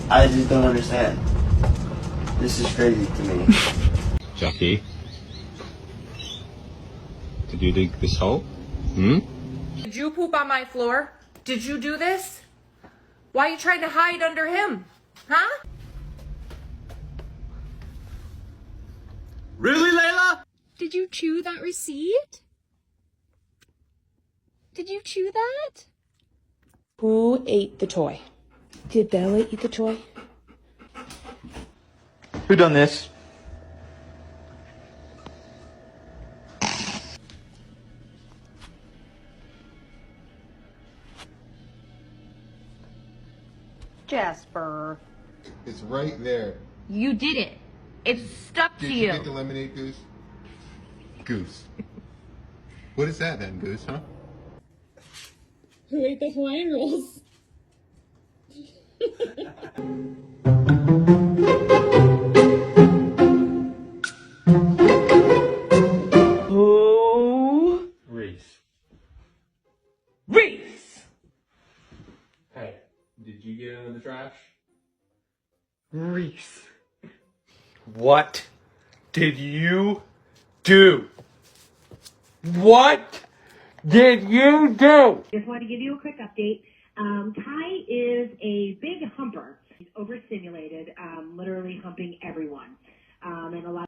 I just don't understand. This is crazy to me. Jackie, did you dig this hole? Hmm? Did you poop on my floor? Did you do this? Why are you trying to hide under him? Huh? Really, Layla? Did you chew that receipt? Did you chew that? Who ate the toy? Did Bella eat the toy? Who done this? Jasper. It's right there. You did it. It's stuck to Did you. you get the lemonade, Goose? Goose. What is that then, Goose, huh? Who ate the Hawaiian rolls? Who? Reese. Reese! Hey, did you get into the trash? Reese. What did you do? What did you do? Just wanted to give you a quick update. Kai is a big humper. He's overstimulated, literally humping everyone. And a lot